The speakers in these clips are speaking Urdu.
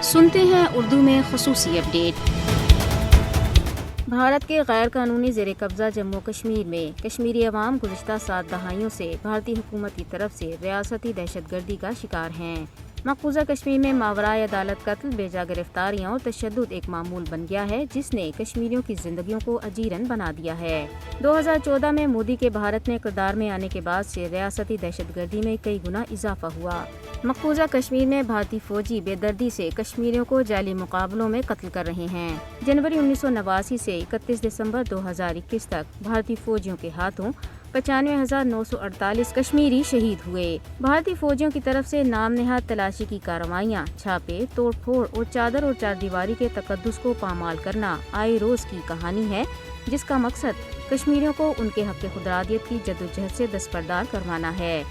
سنتے ہیں اردو میں خصوصی اپڈیٹ۔ بھارت کے غیر قانونی زیر قبضہ جموں کشمیر میں کشمیری عوام گزشتہ 7 دہائیوں سے بھارتی حکومت کی طرف سے ریاستی دہشت گردی کا شکار ہیں۔ مقبوضہ کشمیر میں ماورائے عدالت قتل، بیجا گرفتاریاں اور تشدد ایک معمول بن گیا ہے جس نے کشمیریوں کی زندگیوں کو اجیرن بنا دیا ہے۔ 2014 میں مودی کے بھارت میں اقتدار میں آنے کے بعد سے ریاستی دہشت گردی میں کئی گنا اضافہ ہوا۔ مقبوضہ کشمیر میں بھارتی فوجی بے دردی سے کشمیریوں کو جعلی مقابلوں میں قتل کر رہے ہیں۔ جنوری 1989 سے 31 دسمبر 2021 تک بھارتی فوجیوں کے ہاتھوں 95,948 کشمیری شہید ہوئے۔ بھارتی فوجیوں کی طرف سے نام نہاد تلاشی کی کارروائیاں، چھاپے، توڑ پھوڑ اور چادر اور چاردیواری کے تقدس کو پامال کرنا آئے روز کی کہانی ہے، جس کا مقصد کشمیریوں کو ان کے حق خودارادیت کی جدوجہد سے دستبردار کروانا ہے۔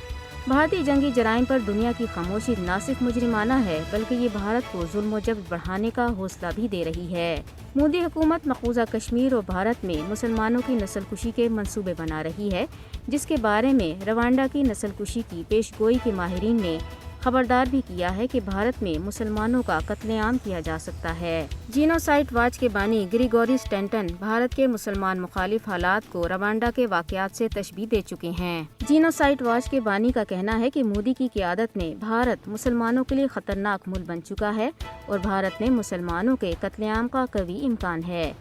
بھارتی جنگی جرائم پر دنیا کی خاموشی نہ صرف مجرمانہ ہے بلکہ یہ بھارت کو ظلم و جبر بڑھانے کا حوصلہ بھی دے رہی ہے۔ مودی حکومت مقبوضہ کشمیر اور بھارت میں مسلمانوں کی نسل کشی کے منصوبے بنا رہی ہے، جس کے بارے میں روانڈا کی نسل کشی کی پیش گوئی کے ماہرین نے خبردار بھی کیا ہے کہ بھارت میں مسلمانوں کا قتل عام کیا جا سکتا ہے۔ جینوسائیڈ واچ کے بانی گریگوری سٹینٹن بھارت کے مسلمان مخالف حالات کو روانڈا کے واقعات سے تشبیہ دے چکے ہیں۔ جینوسائیڈ واچ کے بانی کا کہنا ہے کہ مودی کی قیادت میں بھارت مسلمانوں کے لیے خطرناک ملک بن چکا ہے اور بھارت میں مسلمانوں کے قتل عام کا قوی امکان ہے۔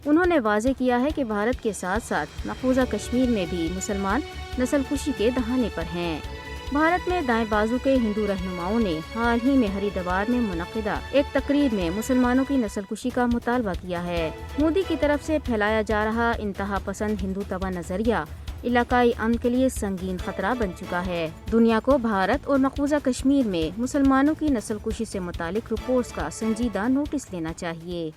انہوں نے واضح کیا ہے کہ بھارت کے ساتھ ساتھ مقبوضہ کشمیر میں بھی مسلمان نسل کشی کے دہانے پر ہیں۔ بھارت میں دائیں بازو کے ہندو رہنماؤں نے حال ہی میں ہری دوار میں منعقدہ ایک تقریب میں مسلمانوں کی نسل کشی کا مطالبہ کیا ہے۔ مودی کی طرف سے پھیلایا جا رہا انتہا پسند ہندو توا نظریہ علاقائی امن کے لیے سنگین خطرہ بن چکا ہے۔ دنیا کو بھارت اور مقبوضہ کشمیر میں مسلمانوں کی نسل کشی سے متعلق رپورٹس کا سنجیدہ نوٹس لینا چاہیے۔